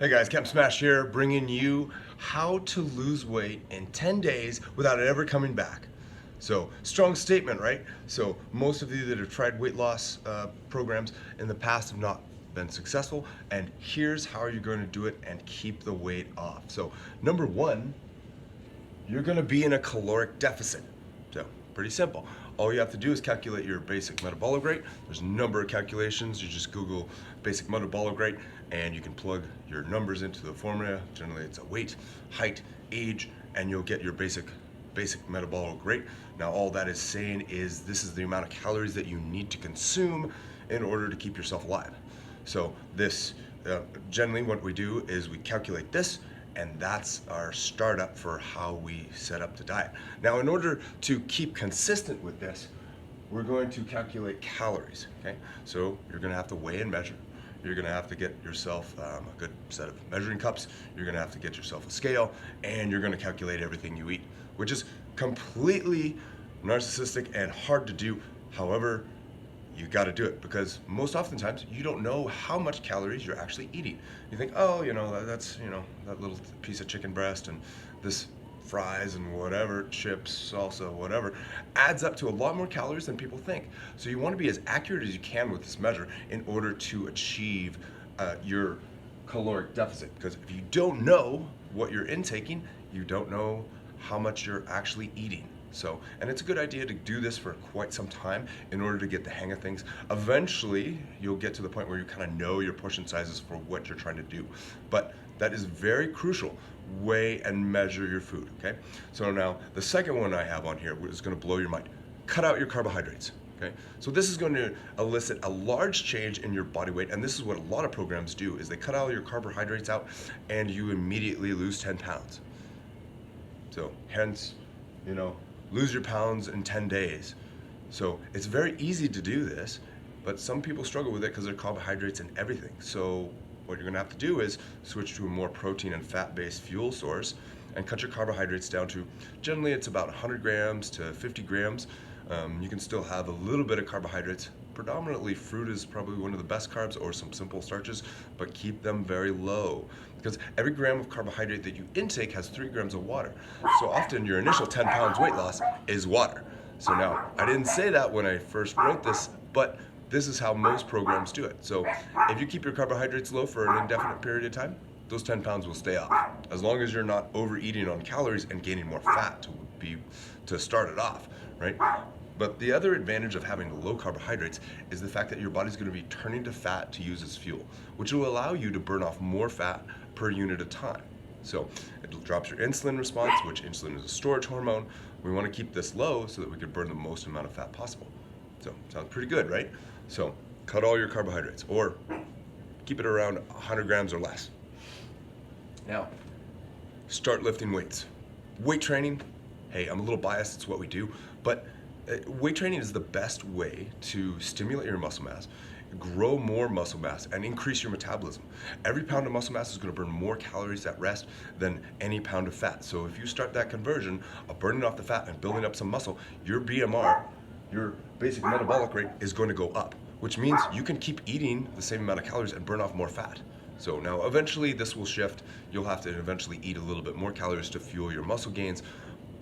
Hey guys, Captain Smash here, bringing you how to lose weight in 10 days without it ever coming back. So, strong statement, right? So, most of you that have tried weight loss programs in the past have not been successful, and here's how you're going to do it and keep the weight off. So, number one, you're going to be in a caloric deficit. So, pretty simple. All you have to do is calculate your basic metabolic rate. There's a number of calculations. You just Google basic metabolic rate and you can plug your numbers into the formula. Generally it's a weight, height, age, and you'll get your basic metabolic rate. Now all that is saying is this is the amount of calories that you need to consume in order to keep yourself alive. So this, generally what we do is we calculate this, and that's our startup for how we set up the diet. Now, in order to keep consistent with this, we're going to calculate calories, okay? So you're gonna have to weigh and measure. You're gonna have to get yourself a good set of measuring cups. You're gonna have to get yourself a scale, and you're gonna calculate everything you eat, which is completely narcissistic and hard to do. However, you got to do it because most oftentimes you don't know how much calories you're actually eating. You think, oh, that's that little piece of chicken breast and this fries and whatever, chips, salsa, whatever, adds up to a lot more calories than people think. So you want to be as accurate as you can with this measure in order to achieve your caloric deficit. Because if you don't know what you're intaking, you don't know how much you're actually eating. So, and it's a good idea to do this for quite some time in order to get the hang of things. Eventually, you'll get to the point where you kind of know your portion sizes for what you're trying to do. But that is very crucial. Weigh and measure your food, okay? So now, the second one I have on here is going to blow your mind. Cut out your carbohydrates, okay? So this is going to elicit a large change in your body weight, and this is what a lot of programs do, is they cut all your carbohydrates out, and you immediately lose 10 pounds. So, hence, lose your pounds in 10 days. So it's very easy to do this, but some people struggle with it because there are carbohydrates in everything. So what you're gonna have to do is switch to a more protein and fat-based fuel source and cut your carbohydrates down to, generally it's about 100 grams to 50 grams. You can still have a little bit of carbohydrates. Predominantly fruit is probably one of the best carbs, or some simple starches, but keep them very low because every gram of carbohydrate that you intake has 3 grams of water. So often your initial 10 pounds weight loss is water. So now, I didn't say that when I first wrote this, but this is how most programs do it. So if you keep your carbohydrates low for an indefinite period of time, those 10 pounds will stay off, as long as you're not overeating on calories and gaining more fat to start it off, right? But the other advantage of having low carbohydrates is the fact that your body's going to be turning to fat to use as fuel, which will allow you to burn off more fat per unit of time. So it drops your insulin response, which insulin is a storage hormone. We want to keep this low so that we can burn the most amount of fat possible. So sounds pretty good, right? So cut all your carbohydrates, or keep it around 100 grams or less. Now, start lifting weights. Weight training, hey, I'm a little biased, it's what we do, but weight training is the best way to stimulate your muscle mass, grow more muscle mass, and increase your metabolism. Every pound of muscle mass is going to burn more calories at rest than any pound of fat. So if you start that conversion of burning off the fat and building up some muscle, your BMR, your basic metabolic rate, is going to go up, which means you can keep eating the same amount of calories and burn off more fat. So now eventually this will shift. You'll have to eventually eat a little bit more calories to fuel your muscle gains,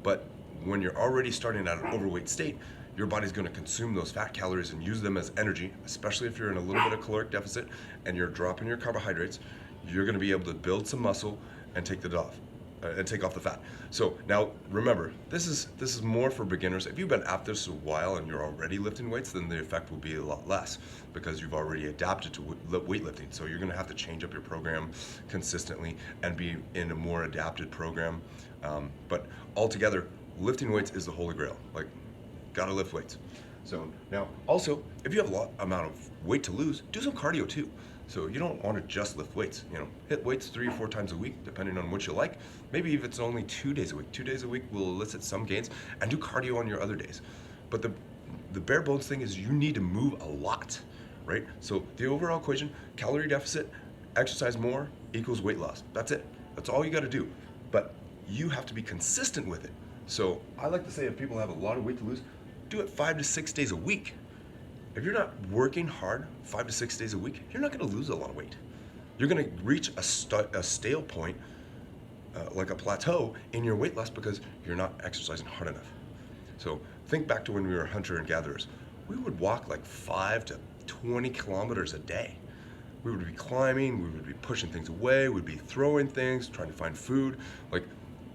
but when you're already starting at an overweight state, your body's going to consume those fat calories and use them as energy, especially if you're in a little bit of caloric deficit and you're dropping your carbohydrates. You're going to be able to build some muscle and take off the fat. So now remember, this is more for beginners. If you've been at this a while and you're already lifting weights, then the effect will be a lot less because you've already adapted to weightlifting. So you're going to have to change up your program consistently and be in a more adapted program. But altogether, lifting weights is the holy grail. Like, gotta lift weights. So now, also, if you have a lot amount of weight to lose, do some cardio too. So you don't want to just lift weights. Hit weights 3 or 4 times a week, depending on what you like. Maybe if it's only 2 days a week. 2 days a week will elicit some gains, and do cardio on your other days. But the bare bones thing is you need to move a lot, right? So the overall equation, calorie deficit, exercise more equals weight loss. That's it. That's all you got to do. But you have to be consistent with it. So I like to say, if people have a lot of weight to lose, do it 5 to 6 days a week. If you're not working hard 5 to 6 days a week, you're not going to lose a lot of weight. You're going to reach a stale point, like a plateau in your weight loss because you're not exercising hard enough. So think back to when we were hunter and gatherers. We would walk like 5 to 20 kilometers a day. We would be climbing, we would be pushing things away, we'd be throwing things, trying to find food. Like,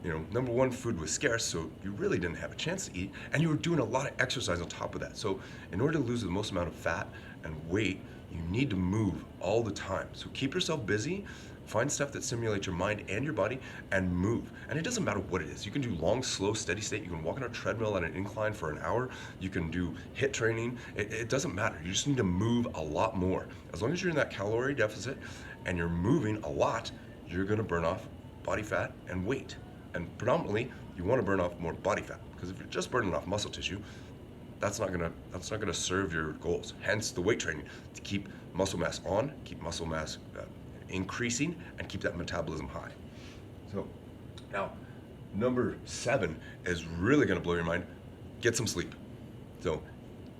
number one, food was scarce, so you really didn't have a chance to eat, and you were doing a lot of exercise on top of that. So in order to lose the most amount of fat and weight, you need to move all the time. So keep yourself busy, find stuff that stimulates your mind and your body, and move. And it doesn't matter what it is. You can do long, slow, steady state. You can walk on a treadmill at an incline for an hour. You can do HIIT training. It doesn't matter. You just need to move a lot more. As long as you're in that calorie deficit and you're moving a lot, you're gonna burn off body fat and weight. And predominantly, you want to burn off more body fat, because if you're just burning off muscle tissue, that's not gonna serve your goals. Hence the weight training, to keep muscle mass on, keep muscle mass increasing, and keep that metabolism high. So now, number 7 is really gonna blow your mind. Get some sleep. So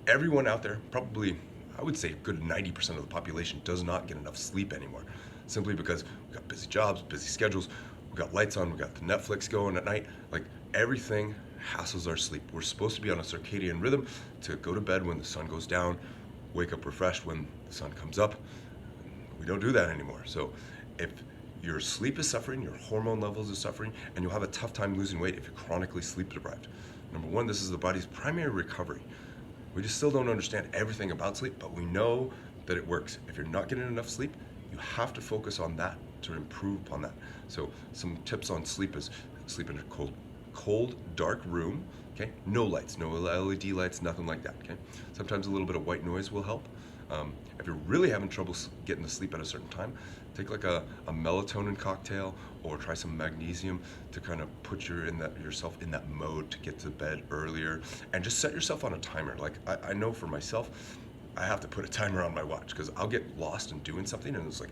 everyone out there, probably, I would say a good 90% of the population does not get enough sleep anymore, simply because we've got busy jobs, busy schedules, we got lights on, we got the Netflix going at night. Like, everything hassles our sleep. We're supposed to be on a circadian rhythm to go to bed when the sun goes down, wake up refreshed when the sun comes up. We don't do that anymore. So if your sleep is suffering, your hormone levels are suffering, and you'll have a tough time losing weight if you're chronically sleep deprived. Number one, this is the body's primary recovery. We just still don't understand everything about sleep, but we know that it works. If you're not getting enough sleep, you have to focus on that to improve upon that. So some tips on sleep is sleep in a cold, dark room, okay? No lights, no LED lights, nothing like that, okay? Sometimes a little bit of white noise will help. If you're really having trouble getting to sleep at a certain time, take like a melatonin cocktail, or try some magnesium to kind of put yourself in that mode to get to bed earlier, and just set yourself on a timer. Like, I know for myself, I have to put a timer on my watch because I'll get lost in doing something and it's like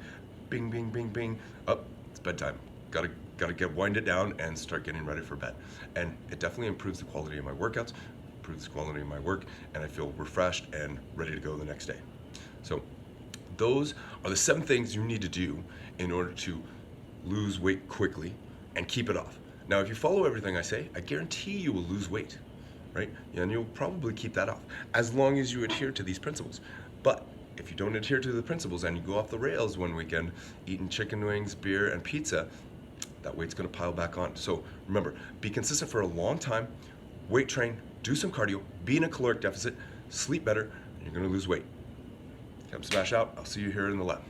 bing, bing, bing, bing, it's bedtime. Gotta wind it down and start getting ready for bed. And it definitely improves the quality of my workouts, improves the quality of my work, and I feel refreshed and ready to go the next day. So those are the 7 things you need to do in order to lose weight quickly and keep it off. Now, if you follow everything I say, I guarantee you will lose weight, right? And you'll probably keep that off as long as you adhere to these principles. But if you don't adhere to the principles and you go off the rails one weekend, eating chicken wings, beer, and pizza, that weight's gonna pile back on. So remember, be consistent for a long time, weight train, do some cardio, be in a caloric deficit, sleep better, and you're gonna lose weight. Come smash out. I'll see you here in the lab.